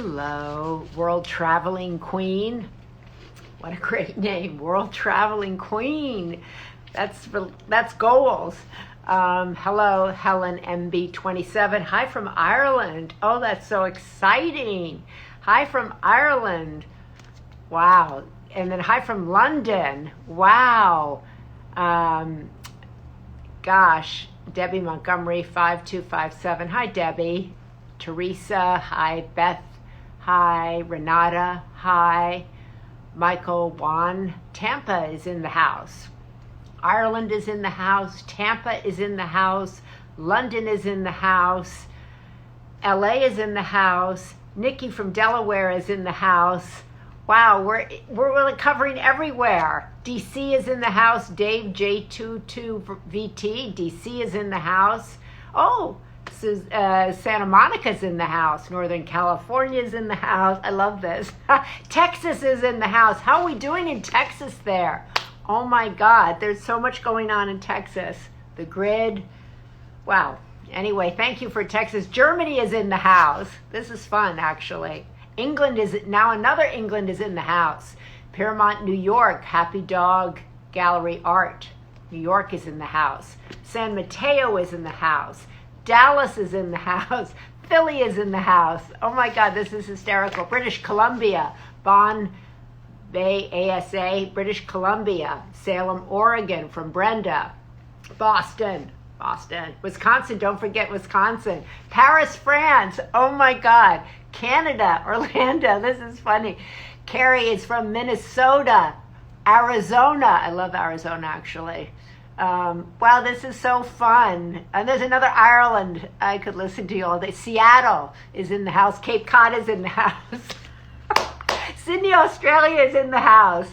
Hello, World Traveling Queen. What a great name, World Traveling Queen. That's goals. Hello, Helen MB27. Hi from Ireland. Oh, that's so exciting. Hi from Ireland. Wow. And then hi from London. Wow. Gosh, Debbie Montgomery 5257. Hi, Debbie. Theresa. Hi, Beth. Hi, Renata. Hi. Michael, Juan. Tampa is in the house. Ireland is in the house. Tampa is in the house. London is in the house. LA is in the house. Nikki from Delaware is in the house. Wow, we're really covering everywhere. DC is in the house. Dave J22VT. DC is in the house. Oh, Santa Monica's in the house. Northern California is in the house. I love this. Texas is in the house. How are we doing in Texas there? Oh my God, there's so much going on in Texas. The grid. Wow. Anyway, thank you for Texas. Germany is in the house. This is fun, actually. England is, now another England is in the house. Paramount, New York, Happy Dog Gallery Art. New York is in the house. San Mateo is in the house. Dallas is in the house. Philly is in the house. Oh my God, this is hysterical. British Columbia, Bon Bay ASA, British Columbia, Salem, Oregon from Brenda, Boston, Wisconsin, don't forget Wisconsin, Paris, France, oh my God, Canada, Orlando, this is funny. Carrie is from Minnesota, Arizona, I love Arizona actually. Wow, this is so fun. And there's another Ireland I could listen to you all day. Seattle is in the house. Cape Cod is in the house. Sydney, Australia is in the house.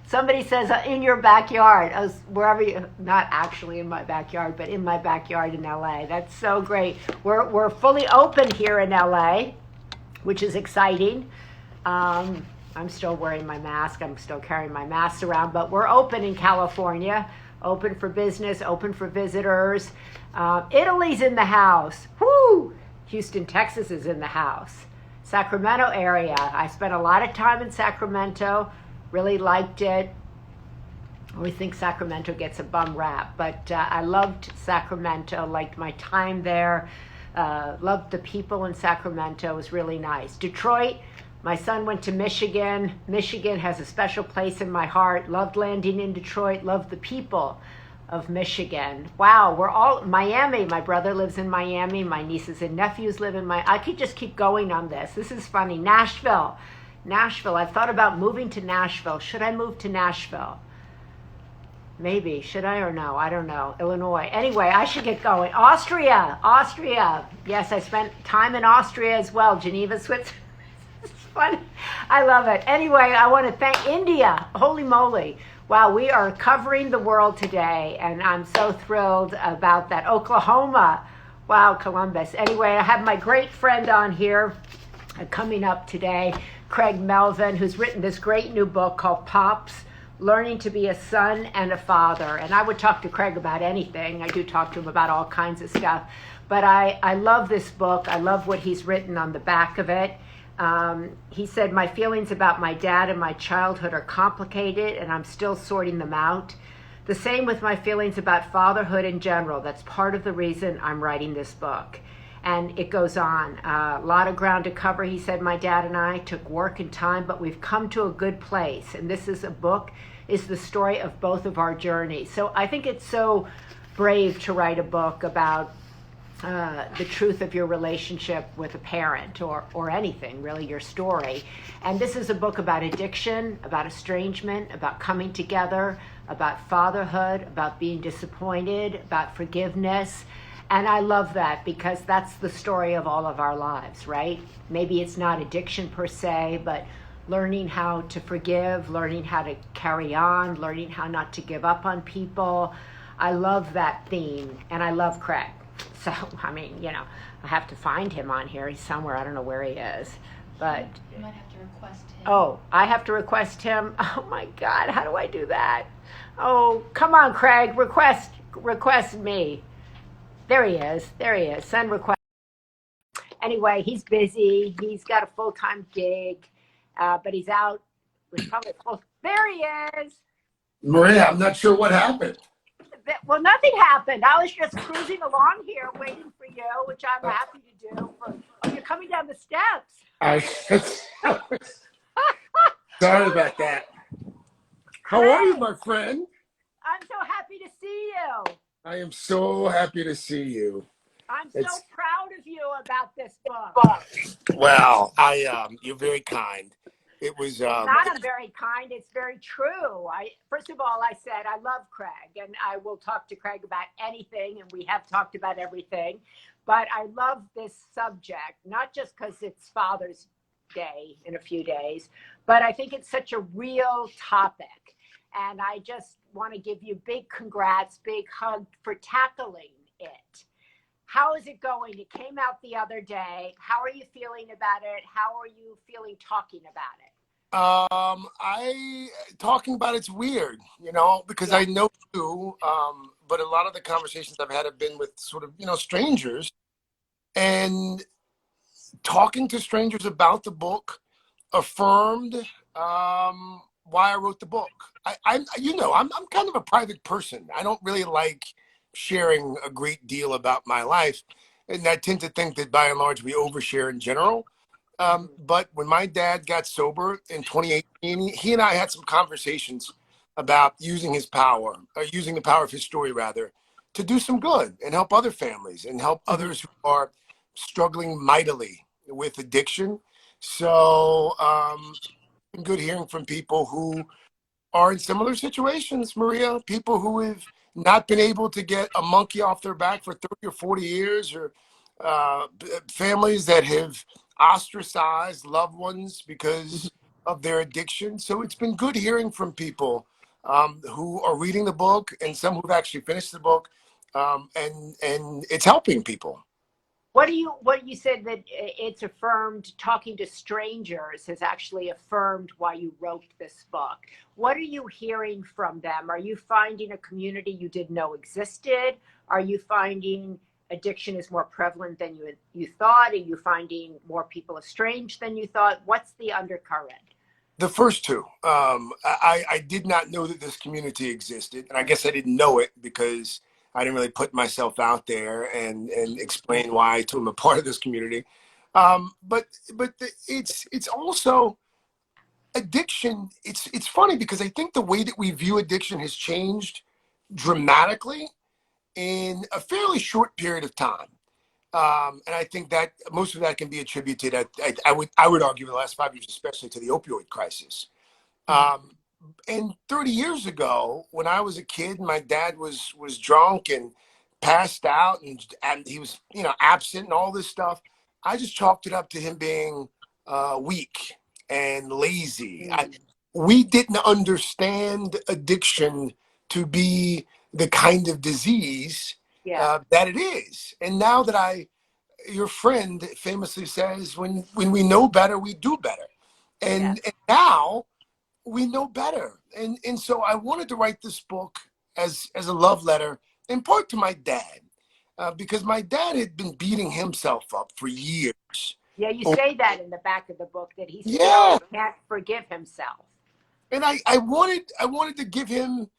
Somebody says in your backyard, wherever you, not actually in my backyard, but in my backyard in LA. That's so great. We're fully open here in LA, which is exciting. I'm still wearing my mask. I'm still carrying my mask around, but we're open in California. Open for business, open for visitors. Italy's in the house. Woo! Houston, Texas is in the house. Sacramento area. I spent a lot of time in Sacramento. Really liked it. I always think Sacramento gets a bum rap, but I loved Sacramento, liked my time there. Loved the people in Sacramento. It was really nice. Detroit. My son went to Michigan. Michigan has a special place in my heart. Loved landing in Detroit. Loved the people of Michigan. Wow, we're all, Miami. My brother lives in Miami. My nieces and nephews live in I could just keep going on this. This is funny. Nashville. I've thought about moving to Nashville. Should I move to Nashville? Maybe. Should I or no? I don't know. Illinois. Anyway, I should get going. Austria. Yes, I spent time in Austria as well. Geneva, Switzerland. Fun. I love it. Anyway, I want to thank India. Holy moly. Wow, we are covering the world today, and I'm so thrilled about that. Oklahoma. Wow, Columbus. Anyway, I have my great friend on here coming up today, Craig Melvin, who's written this great new book called Pops, Learning to be a Son and a Father. And I would talk to Craig about anything. I do talk to him about all kinds of stuff. But I love this book. I love what he's written on the back of it. He said, my feelings about my dad and my childhood are complicated and I'm still sorting them out. The same with my feelings about fatherhood in general. That's part of the reason I'm writing this book. And it goes on. A lot of ground to cover. He said, my dad and I took work and time, but we've come to a good place. And this is a book, is the story of both of our journeys. So I think it's so brave to write a book about the truth of your relationship with a parent or anything, really, your story. And this is a book about addiction, about estrangement, about coming together, about fatherhood, about being disappointed, about forgiveness. And I love that because that's the story of all of our lives, right? Maybe it's not addiction per se, but learning how to forgive, learning how to carry on, learning how not to give up on people. I love that theme, and I love Craig. So, I mean, you know, I have to find him on here. He's somewhere. I don't know where he is. But you might have to request him. Oh, I have to request him? Oh, my God. How do I do that? Oh, come on, Craig. Request me. There he is. Send request. Anyway, he's busy. He's got a full-time gig, but he's out with probably full. There he is. Maria, I'm not sure what happened. Well, nothing happened. I was just cruising along here waiting for you, which I'm happy to do. Oh, you're coming down the steps. Sorry about that. How are you, my friend? I'm so happy to see you. I am so happy to see you. I'm so proud of you about this book. Well, you're very kind. It was I'm very kind. It's very true. First of all, I said I love Craig, and I will talk to Craig about anything, and we have talked about everything. But I love this subject, not just because it's Father's Day in a few days, but I think it's such a real topic. And I just want to give you big congrats, big hug for tackling it. How is it going? It came out the other day. How are you feeling about it? How are you feeling talking about it? Talking about it's weird, because I know you, but a lot of the conversations I've had have been with sort of, strangers, and talking to strangers about the book affirmed why I wrote the book. I'm kind of a private person. I don't really like sharing a great deal about my life, and I tend to think that by and large we overshare in general. But when my dad got sober in 2018, he and I had some conversations about using his power, or using the power of his story rather, to do some good and help other families and help others who are struggling mightily with addiction. So been good hearing from people who are in similar situations, Maria, people who have not been able to get a monkey off their back for 30 or 40 years, or families that have ostracized loved ones because of their addiction. So it's been good hearing from people who are reading the book, and some who've actually finished the book, and it's helping people. What you said that it's affirmed, talking to strangers has actually affirmed why you wrote this book. What are you hearing from them? Are you finding a community you didn't know existed? Are you finding addiction is more prevalent than you thought? Are you finding more people estranged than you thought? What's the undercurrent? The first two. I did not know that this community existed, and I guess I didn't know it because I didn't really put myself out there and explain why I'm a part of this community. But it's also addiction. It's funny because I think the way that we view addiction has changed dramatically in a fairly short period of time. And I think that most of that can be attributed, I would argue, in the last 5 years, especially to the opioid crisis. And 30 years ago, when I was a kid, my dad was drunk and passed out, and he was, absent and all this stuff. I just chalked it up to him being weak and lazy. We didn't understand addiction to be the kind of disease that it is. And now that your friend famously says, when we know better, we do better. And now we know better. And so I wanted to write this book as a love letter, in part to my dad, because my dad had been beating himself up for years. Yeah, you say that in the back of the book, that he still can't forgive himself. And I wanted to give him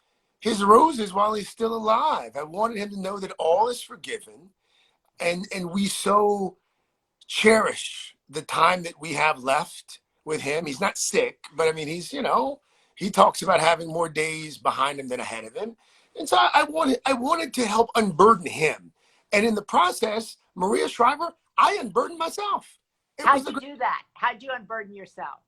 his roses while he's still alive. I wanted him to know that all is forgiven, and we so cherish the time that we have left with him. He's not sick, but I mean, he's, he talks about having more days behind him than ahead of him. And so I wanted to help unburden him. And in the process, Maria Shriver, I unburdened myself. How'd you do that? How'd you unburden yourself?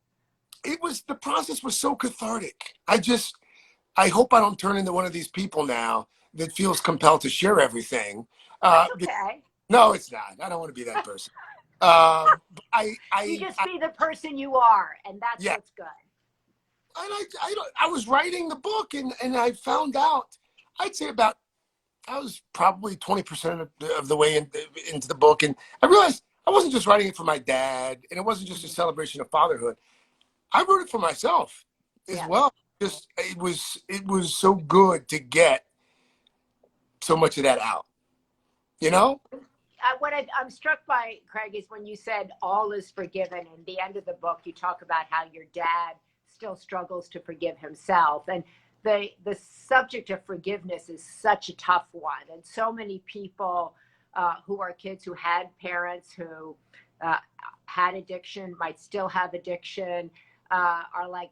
The process was so cathartic. I hope I don't turn into one of these people now that feels compelled to share everything. That's okay. No, it's not. I don't want to be that person. You just be the person you are, and that's what's good. And I was writing the book, and I found out, I'd say I was probably 20% of the way into the book, and I realized I wasn't just writing it for my dad, and it wasn't just a celebration of fatherhood. I wrote it for myself as well. Just it was so good to get so much of that out, I'm struck by, Craig, is when you said all is forgiven. And the end of the book, you talk about how your dad still struggles to forgive himself. And the subject of forgiveness is such a tough one. And so many people who are kids who had parents who had addiction, might still have addiction, are like,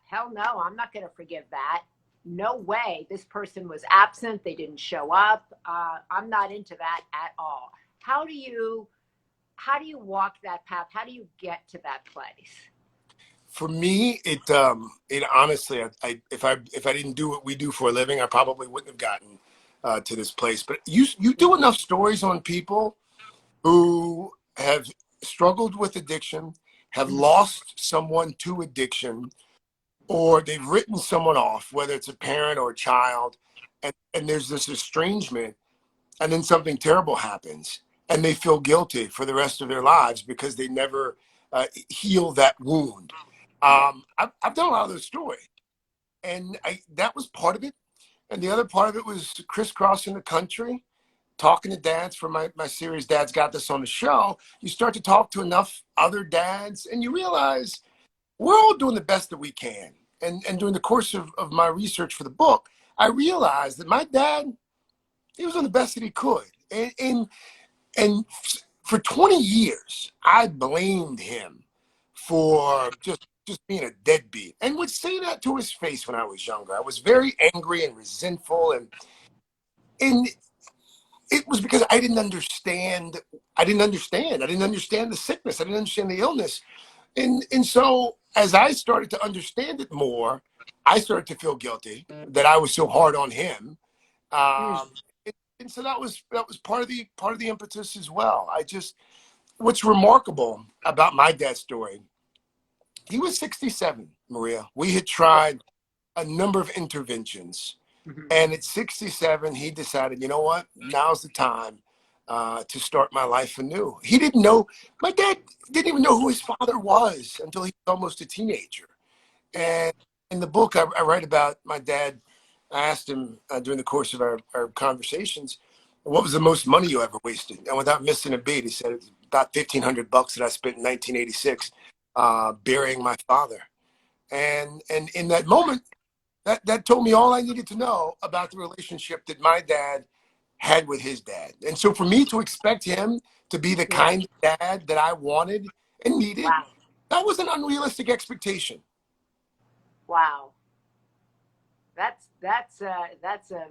hell no, I'm not going to forgive that. No way. This person was absent. They didn't show up. I'm not into that at all. How do you walk that path? How do you get to that place? For me, it honestly, if I didn't do what we do for a living, I probably wouldn't have gotten to this place. But you do enough stories on people who have struggled with addiction, have lost someone to addiction, or they've written someone off, whether it's a parent or a child, and there's this estrangement, and then something terrible happens, and they feel guilty for the rest of their lives because they never heal that wound. I've done a lot of those stories, and that was part of it. And the other part of it was crisscrossing the country, talking to dads for my series, Dad's Got This on the Show. You start to talk to enough other dads, and you realize we're all doing the best that we can. And during the course of my research for the book, I realized that my dad, he was doing the best that he could. And for 20 years, I blamed him for just being a deadbeat, and would say that to his face when I was younger. I was very angry and resentful, and it was because I didn't understand. I didn't understand the sickness. I didn't understand the illness. And so as I started to understand it more, I started to feel guilty that I was so hard on him. Um, and so that was part of the impetus as well. What's remarkable about my dad's story, he was 67, Maria. We had tried a number of interventions. Mm-hmm. And at 67, he decided, you know what? Now's the time to start my life anew. He didn't know, my dad didn't even know who his father was until he was almost a teenager. And in the book, I write about my dad. I asked him during the course of our conversations, what was the most money you ever wasted? And without missing a beat, he said it was about $1,500 that I spent in 1986 burying my father. And in that moment, that told me all I needed to know about the relationship that my dad had with his dad. And so for me to expect him to be the kind of dad that I wanted and needed, Wow. that was an unrealistic expectation. Wow. That's a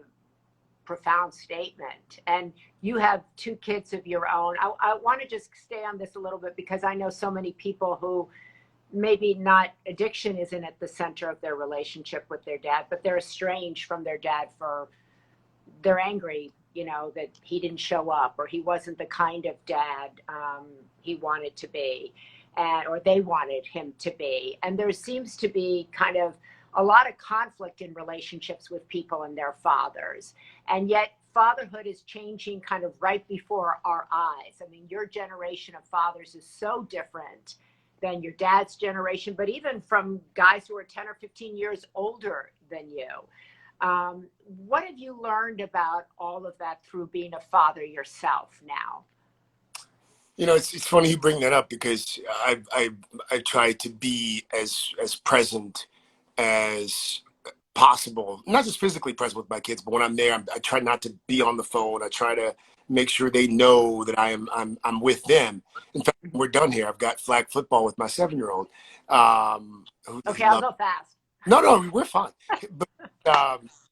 profound statement. And you have two kids of your own. I want to just stay on this a little bit because I know so many people who maybe not addiction isn't at the center of their relationship with their dad, but they're estranged from their dad they're angry, that he didn't show up or he wasn't the kind of dad he wanted to be, or they wanted him to be. And there seems to be kind of a lot of conflict in relationships with people and their fathers. And yet fatherhood is changing kind of right before our eyes. I mean, your generation of fathers is so different than your dad's generation, but even from guys who are 10 or 15 years older than you. What have you learned about all of that through being a father yourself now? It's funny you bring that up because I try to be as present as possible, not just physically present with my kids, but when I'm there, I try not to be on the phone. I try to make sure they know that I'm with them. In fact, we're done here. I've got flag football with my 7-year-old. Okay, I'll go fast. No, we're fine. But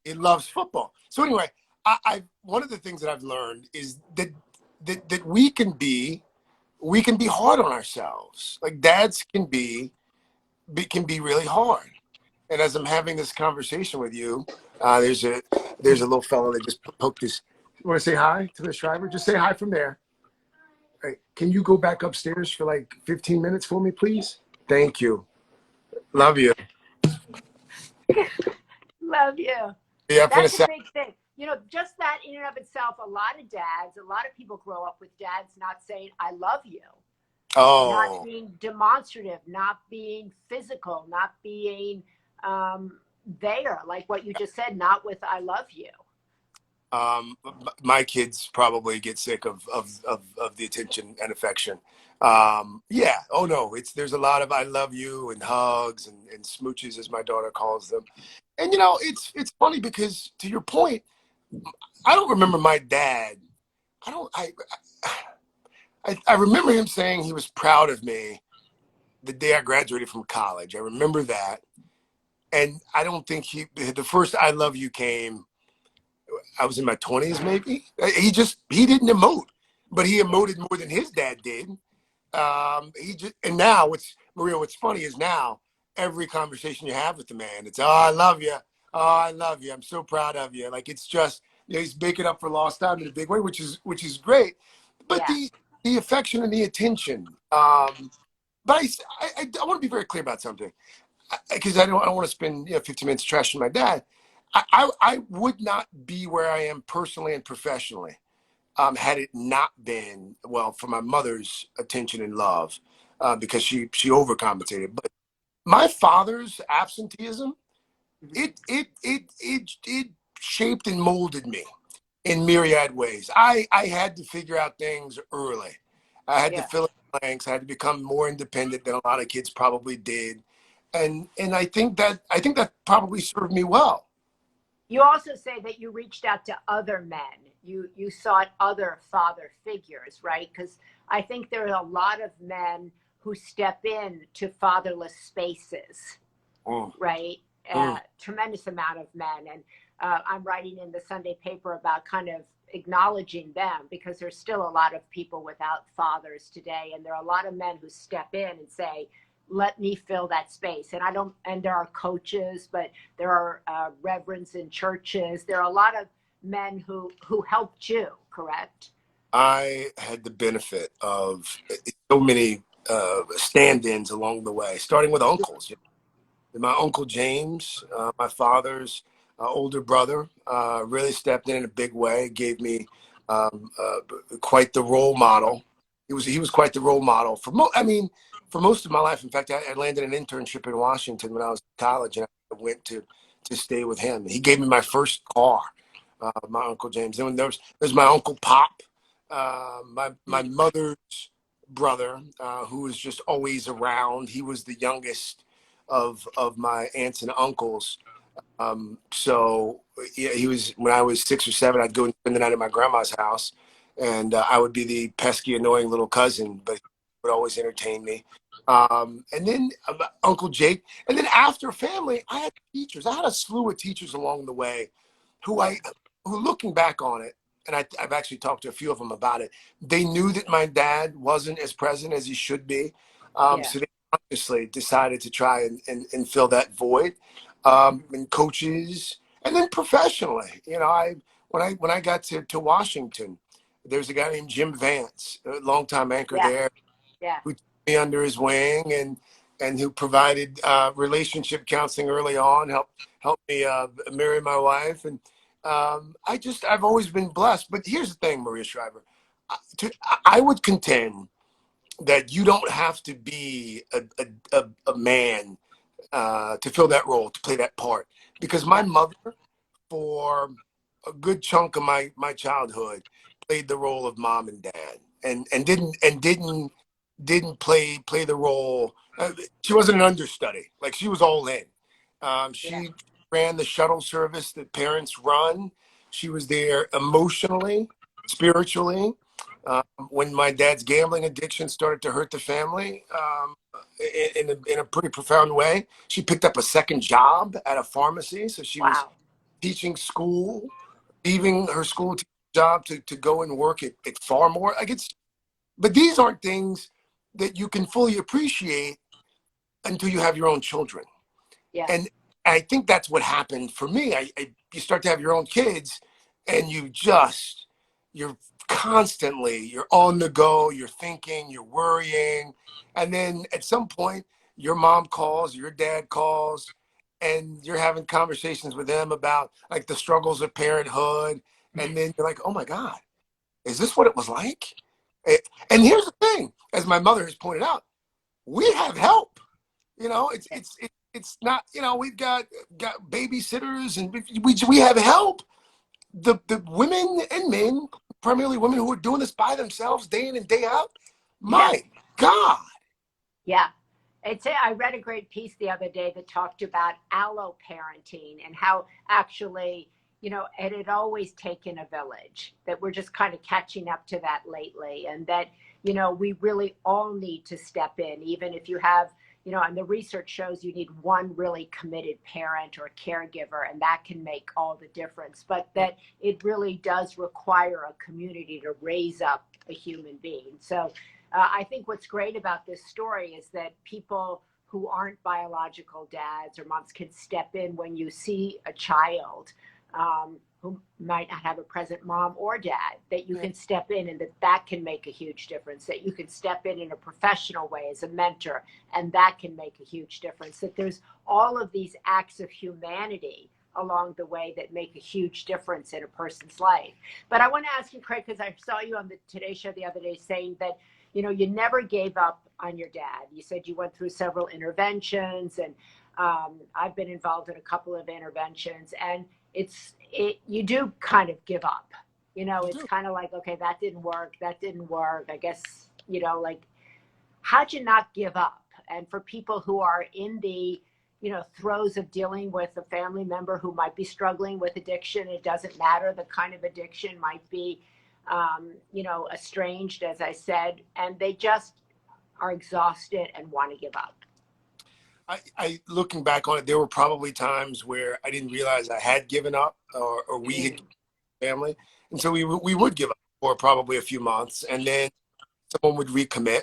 he loves football. So anyway, one of the things that I've learned is that we can be hard on ourselves. Like dads can be really hard. And as I'm having this conversation with you, there's a little fellow that just poked his. You want to say hi to the Shriver? Just say hi from there. Right. Can you go back upstairs for like 15 minutes for me, please? Thank you. Love you. Love you. Yeah, that's a big thing. Just that in and of itself, a lot of people grow up with dads not saying, I love you. Oh. Not being demonstrative, not being physical, not being there, like what you just said, not with I love you. My kids probably get sick of the attention and affection. Yeah. Oh no, there's a lot of I love you and hugs and smooches, as my daughter calls them. And it's funny because, to your point, I don't remember my dad. I don't. I remember him saying he was proud of me the day I graduated from college. I remember that, and I don't think the first "I love you" came. I was in my 20s, maybe. He didn't emote, but he emoted more than his dad did. And now what's funny is now every conversation you have with the man, it's, oh, I love you. Oh, I love you. I'm so proud of you. Like, it's just, he's making up for lost time in a big way, which is great. But Yeah. the affection and the attention. But I want to be very clear about something, because I don't want to spend 15 minutes trashing my dad. I would not be where I am personally and professionally, had it not been, well, for my mother's attention and love, because she overcompensated. But my father's absenteeism, it shaped and molded me in myriad ways. I had to figure out things early. I had to Yeah. fill in the blanks. I had to become more independent than a lot of kids probably did, and I think that probably served me well. You also say that you reached out to other men. You sought other father figures, right? Because I think there are a lot of men who step in to fatherless spaces, Mm, right? mm. Tremendous amount of men, and I'm writing in the Sunday paper about kind of acknowledging them, because there's still a lot of people without fathers today, and there are a lot of men who step in and say, let me fill that space. And I don't, and there are coaches, but there are reverends in churches. There are a lot of men who helped you, correct? I had the benefit of so many stand-ins along the way, starting with uncles. My uncle James, my father's older brother, really stepped in a big way. Gave me quite the role model. He was quite the role model for most of my life. In fact, I landed an internship in Washington when I was in college, and I went to stay with him. He gave me my first car. My uncle James. Then there's my uncle Pop, my mother's brother, who was just always around. He was the youngest of my aunts and uncles. So yeah, he was, when I was 6 or 7, I'd go and spend the night at my grandma's house, and I would be the pesky, annoying little cousin, but he would always entertain me. And then Uncle Jake, and then after family, I had teachers. I had a slew of teachers along the way, who Yeah. I, who looking back on it, and I've actually talked to a few of them about it. They knew that my dad wasn't as present as he should be, Yeah. so they consciously decided to try and fill that void. And coaches, and then professionally, when I got to Washington, there's a guy named Jim Vance, a longtime anchor Yeah. there, Yeah. who took me under his wing and who provided relationship counseling early on, helped me marry my wife, and I've always been blessed. But here's the thing, Maria Shriver, I would contend that you don't have to be a man to fill that role, to play that part. Because my Yeah. mother, for a good chunk of my childhood, played the role of mom and dad, and didn't play the role. She wasn't an understudy; like, she was all in. Yeah. She ran the shuttle service that parents run. She was there emotionally, spiritually. When my dad's gambling addiction started to hurt the family, in a pretty profound way, she picked up a second job at a pharmacy. So she was Wow. teaching school, leaving her school job to go and work at Farmore. But these aren't things that you can fully appreciate until you have your own children. Yeah. And I think that's what happened for me. You start to have your own kids, and you're you're on the go, you're thinking, you're worrying. And then at some point, your mom calls, your dad calls, and you're having conversations with them about, like, the struggles of parenthood. And then you're like, oh my God, is this what it was like? And here's the thing, as my mother has pointed out, we have help. It's not, we've got babysitters, and we have help. the women and men, primarily women who are doing this by themselves day in and day out, Yeah. my God. Yeah. I read a great piece the other day that talked about allo parenting and how actually, it had always taken a village, that we're just kind of catching up to that lately. And that, we really all need to step in, even if you have, and the research shows you need one really committed parent or caregiver, and that can make all the difference. But that it really does require a community to raise up a human being. So, I think what's great about this story is that people who aren't biological dads or moms can step in when you see a child who might not have a present mom or dad, that you can step in, and that can make a huge difference, that you can step in a professional way as a mentor, and that can make a huge difference, that there's all of these acts of humanity along the way that make a huge difference in a person's life. But I want to ask you, Craig, because I saw you on the Today Show the other day saying that you never gave up on your dad. You said you went through several interventions, and I've been involved in a couple of interventions, and you do kind of give up. It's kind of like, okay, that didn't work. I guess, like, how'd you not give up? And for people who are in the, throes of dealing with a family member who might be struggling with addiction, it doesn't matter. The kind of addiction might be estranged, as I said, and they just are exhausted and want to give up. I looking back on it, there were probably times where I didn't realize I had given up, or we had given up family, and so we would give up for probably a few months, and then someone would recommit,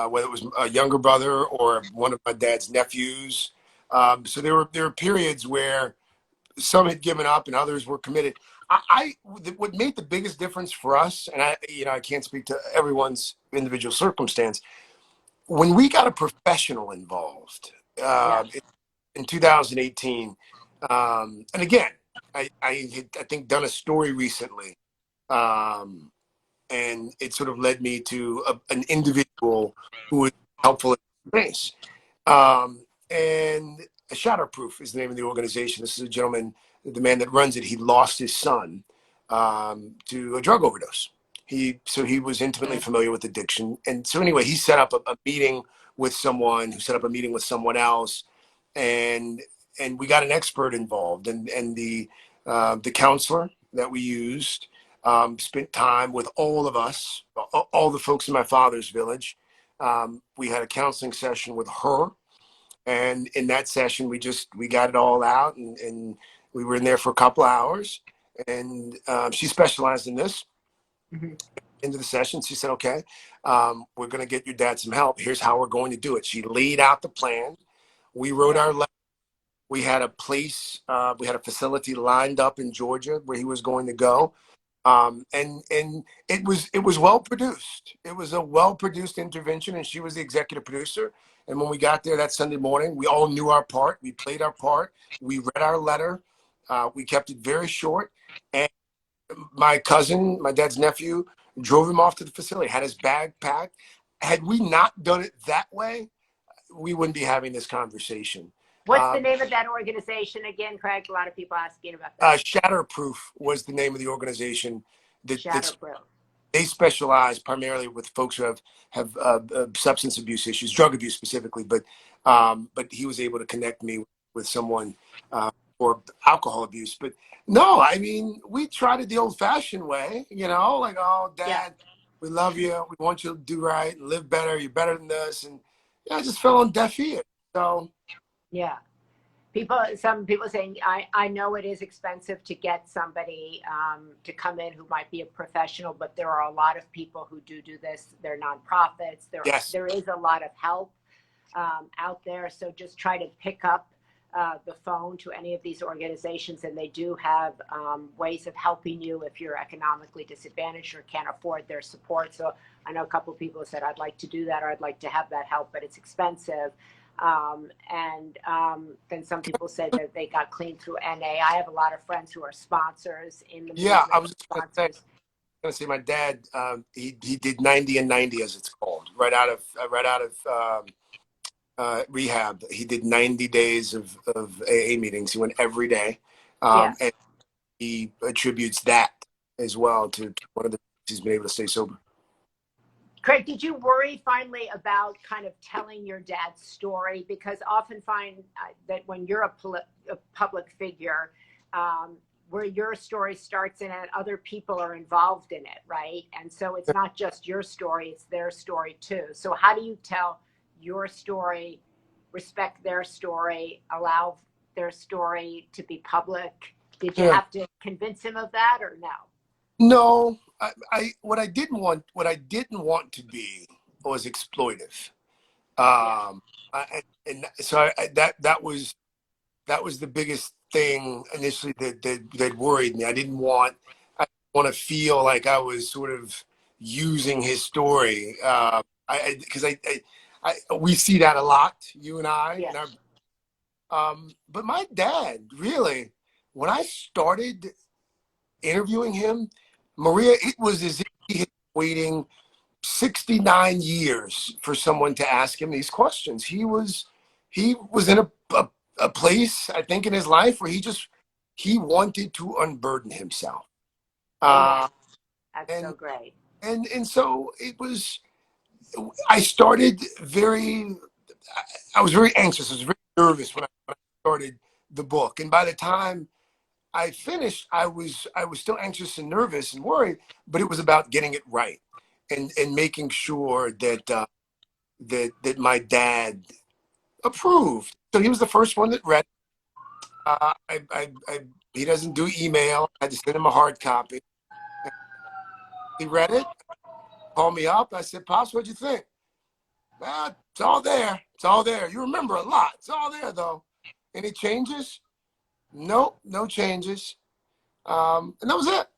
whether it was a younger brother or one of my dad's nephews. So there were periods where some had given up and others were committed. What made the biggest difference for us, and I can't speak to everyone's individual circumstance, when we got a professional involved in 2018, and again, I think done a story recently, and it sort of led me to an individual who was helpful in this space. And Shatterproof is the name of the organization. This is a gentleman, the man that runs it. He lost his son to a drug overdose. So he was intimately familiar with addiction, and so anyway, he set up a meeting with someone who set up a meeting with someone else, and we got an expert involved, and the counselor that we used spent time with all of us, all the folks in my father's village. We had a counseling session with her, and in that session we got it all out, and we were in there for a couple of hours, and she specialized in this. Into the session, she said, okay, we're going to get your dad some help. Here's how we're going to do it. She laid out the plan. We wrote our letter. We had a place, we had a facility lined up in Georgia where he was going to go. And it was well produced. It was a well produced intervention, and she was the executive producer. And when we got there that Sunday morning, we all knew our part. We played our part. We read our letter. We kept it very short. And my cousin, my dad's nephew, drove him off to the facility, had his bag packed. Had we not done it that way, we wouldn't be having this conversation. What's the name of that organization again, Craig? A lot of people asking about that. Shatterproof was the name of the organization. Shatterproof. They specialize primarily with folks who have substance abuse issues, drug abuse specifically. But he was able to connect me with someone for alcohol abuse. But no, I mean, we tried it the old-fashioned way. Like, oh, Dad, we love you. We want you to do right and live better. You're better than this. And I just fell on deaf ears. So. Yeah. Some people saying, I know it is expensive to get somebody to come in who might be a professional, but there are a lot of people who do this. They're nonprofits. There is a lot of help out there. So just try to pick up the phone to any of these organizations, and they do have ways of helping you if you're economically disadvantaged or can't afford their support. So I know a couple of people said, I'd like to do that, or I'd like to have that help, but it's expensive. Then some people said that they got clean through NA. I have a lot of friends who are sponsors in the movement. I was going to say my dad, he did 90 and 90, as it's called, right out of rehab. He did 90 days of AA meetings. He went every day. And he attributes that as well to one of the reasons he's been able to stay sober. Craig, did you worry finally about kind of telling your dad's story? Because often find that when you're a public figure, where your story starts in it, other people are involved in it, right? And so it's not just your story, it's their story too. So how do you tell your story, respect their story, allow their story to be public? Did you have to convince him of that or no? No, what I didn't want to be was exploitive. And so that was the biggest thing initially that worried me. I didn't want to feel like I was sort of using his story. Because we see that a lot, you and I. Yes. And but my dad, really, when I started interviewing him, Maria, it was as if he had been waiting 69 years for someone to ask him these questions. He was in a place, I think, in his life where he wanted to unburden himself. That's and so great. and so it was. I was very anxious. I was very nervous when I started the book, and by the time I finished, I was still anxious and nervous and worried, but it was about getting it right and making sure that that my dad approved. So he was the first one that read. He doesn't do email. I had to send him a hard copy. He read it, called me up. I said, "Pops, what'd you think?" "Well, it's all there. It's all there. You remember a lot. It's all there, though. Any changes?" "Nope, no changes." And that was it.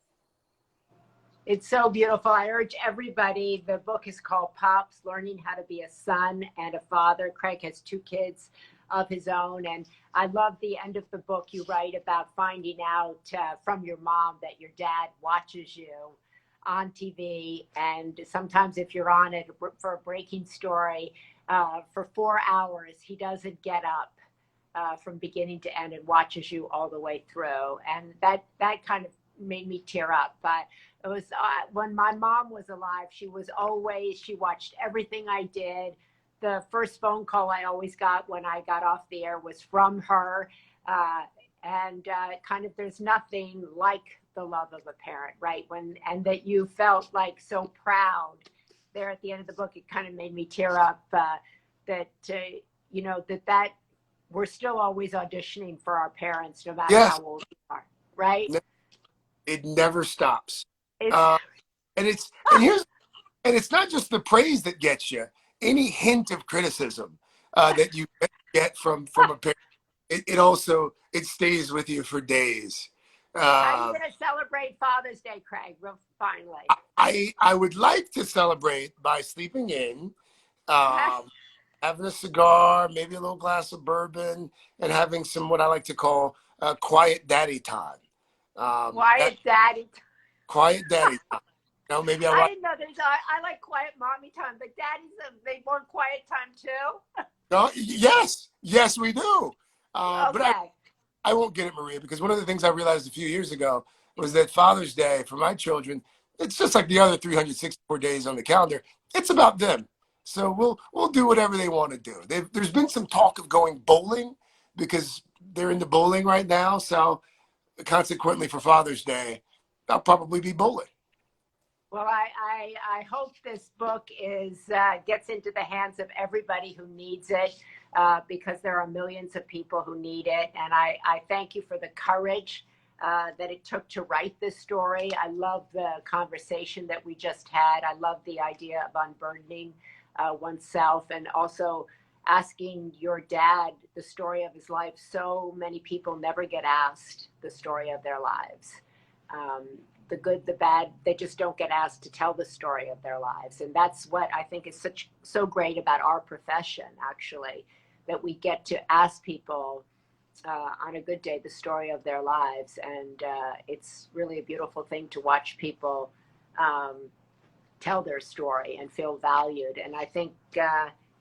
It's so beautiful. I urge everybody, the book is called Pops, Learning How to Be a Son and a Father. Craig has 2 kids of his own. And I love the end of the book. You write about finding out from your mom that your dad watches you on TV. And sometimes if you're on it for a breaking story, for 4 hours, he doesn't get up from beginning to end and watches you all the way through. And that kind of made me tear up. But it was when my mom was alive, she watched everything I did. The first phone call I always got when I got off the air was from her. And kind of there's nothing like the love of a parent, right? And that you felt like so proud there at the end of the book. It kind of made me tear up that we're still always auditioning for our parents, no matter how old we are, right? It never stops. It's, And it's not just the praise that gets you. Any hint of criticism that you get from a parent, it stays with you for days. how are you going to celebrate Father's Day, Craig? Finally, I would like to celebrate by sleeping in, having a cigar, maybe a little glass of bourbon, and having some what I like to call quiet daddy time. Quiet daddy. Quiet daddy time. Maybe I didn't know I like quiet mommy time, but daddies, they want quiet time too. No, yes, we do. Okay. But I won't get it, Maria, because one of the things I realized a few years ago was that Father's Day for my children, it's just like the other 364 days on the calendar. It's about them. So we'll do whatever they want to do. There's been some talk of going bowling because they're into bowling right now. So consequently, for Father's Day, I'll probably be bowling. Well, I hope this book gets into the hands of everybody who needs it, because there are millions of people who need it. And I thank you for the courage that it took to write this story. I love the conversation that we just had. I love the idea of unburdening oneself, and also asking your dad the story of his life. So many people never get asked the story of their lives. The good, the bad, they just don't get asked to tell the story of their lives. And that's what I think is so great about our profession, actually, that we get to ask people on a good day the story of their lives. And it's really a beautiful thing to watch people tell their story and feel valued. And I think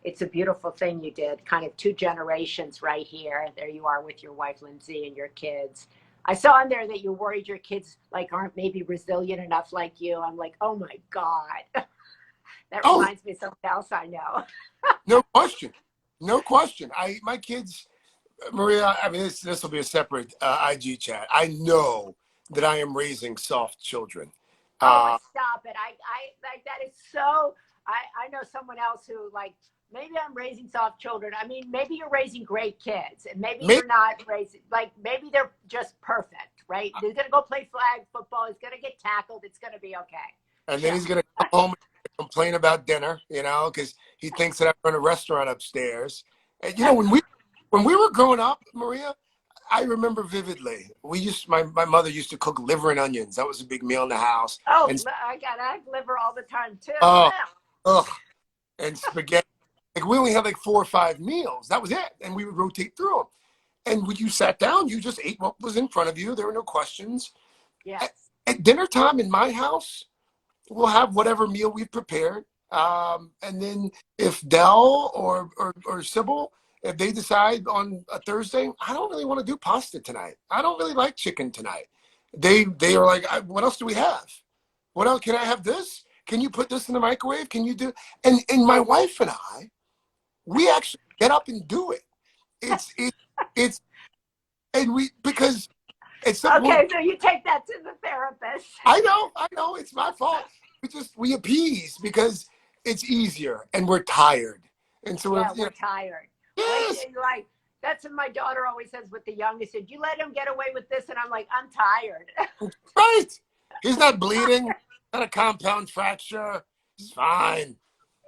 it's a beautiful thing you did, kind of 2 generations right here. There you are with your wife, Lindsay, and your kids. I saw in there that you're worried your kids like aren't maybe resilient enough like you. I'm like, oh my God. That Oh, reminds me of something else I know. no question. No question. My kids, Maria, I mean, this will be a separate IG chat. I know that I am raising soft children. Oh, Uh, stop it. I like that is so, I know someone else who like, maybe I'm raising soft children. I mean, maybe you're raising great kids and maybe maybe, you're not raising, like maybe they're just perfect, right? They're going to go play flag football. He's going to get tackled. It's going to be okay. and then Chill. he's going to come home and complain about dinner, because he thinks that I run a restaurant upstairs. And when we were growing up, Maria, I remember vividly. My mother used to cook liver and onions. That was a big meal in the house. Oh, And I have liver all the time too. oh, ugh, and spaghetti. Like we only had like 4 or 5 meals. That was it, and we would rotate through them. And when you sat down, you just ate what was in front of you. There were no questions. Yes. At dinner time in my house, we'll have whatever meal we've prepared. And then if Dell or Sybil, if they decide on a Thursday, I don't really want to do pasta tonight. I don't really like chicken tonight. They are like, what else do we have? What else? Can I have this? Can you put this in the microwave? Can you do? And my wife and I, we actually get up and do it. It's and we because at some point Okay, so you take that to the therapist. I know it's my fault. We appease because it's easier and we're tired. And so Yeah, we're we're tired. yes, Like that's what my daughter always says with the youngest. Said, you let him get away with this, and I'm like, I'm tired. right. He's not bleeding, not a compound fracture. It's fine.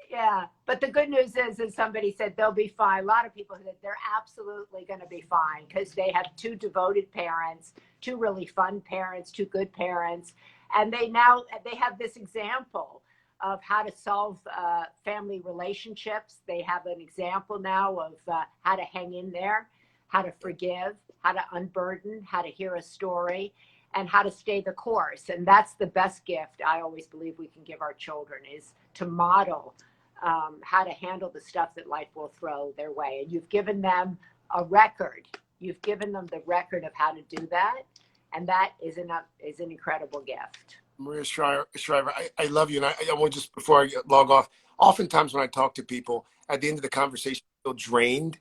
Yeah, but the good news is, as somebody said, they'll be fine. A lot of people said they're absolutely going to be fine because they have 2 devoted parents, 2 really fun parents, 2 good parents, and they have this example of how to solve family relationships. They have an example now of how to hang in there, how to forgive, how to unburden, how to hear a story, and how to stay the course. And that's the best gift I always believe we can give our children is to model how to handle the stuff that life will throw their way. And you've given them a record. You've given them the record of how to do that. And that is an incredible gift. Maria Shriver, I love you. And I want just before I log off, oftentimes when I talk to people at the end of the conversation, I feel drained.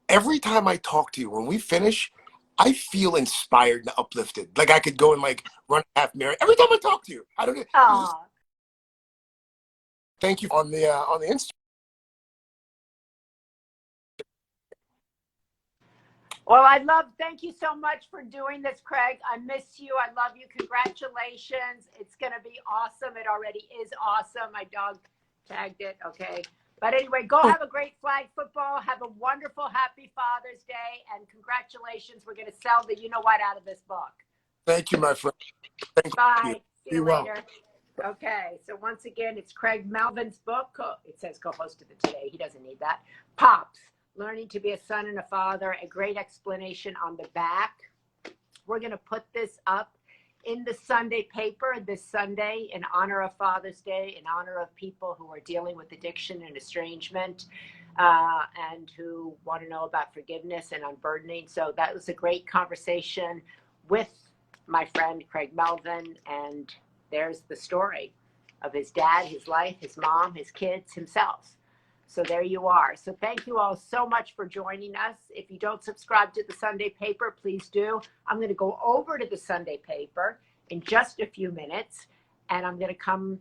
Every time I talk to you, when we finish, I feel inspired and uplifted. Like I could go and like run a half marathon. Every time I talk to you, I don't know. Oh, Thank you on the Instagram. well, thank you so much for doing this, Craig. I miss you. I love you. Congratulations. It's going to be awesome. It already is awesome. My dog tagged it. Okay. But anyway, go have a great flag football. Have a wonderful, happy Father's Day. And congratulations. We're going to sell the you-know-what out of this book. Thank you, my friend. Thank Bye. you. See you Be well. later. Okay. So once again, it's Craig Melvin's book. It says co-hosted it today. He doesn't need that. Pops. Learning to be a son and a father, a great explanation on the back. We're going to put this up in the Sunday paper this Sunday in honor of Father's Day, in honor of people who are dealing with addiction and estrangement and who want to know about forgiveness and unburdening. So that was a great conversation with my friend Craig Melvin, and there's the story of his dad, his life, his mom, his kids, himself. So there you are. So thank you all so much for joining us. If you don't subscribe to the Sunday paper, please do. I'm going to go over to the Sunday paper in just a few minutes, and I'm going to come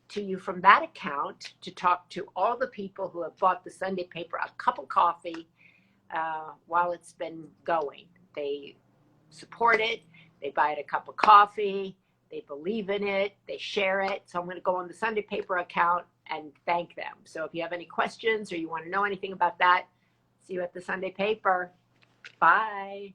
to you from that account to talk to all the people who have bought the Sunday paper a cup of coffee while it's been going. They support it. They buy it a cup of coffee. They believe in it. They share it. So I'm going to go on the Sunday paper account and thank them. So if you have any questions or you want to know anything about that, see you at the Sunday paper. Bye.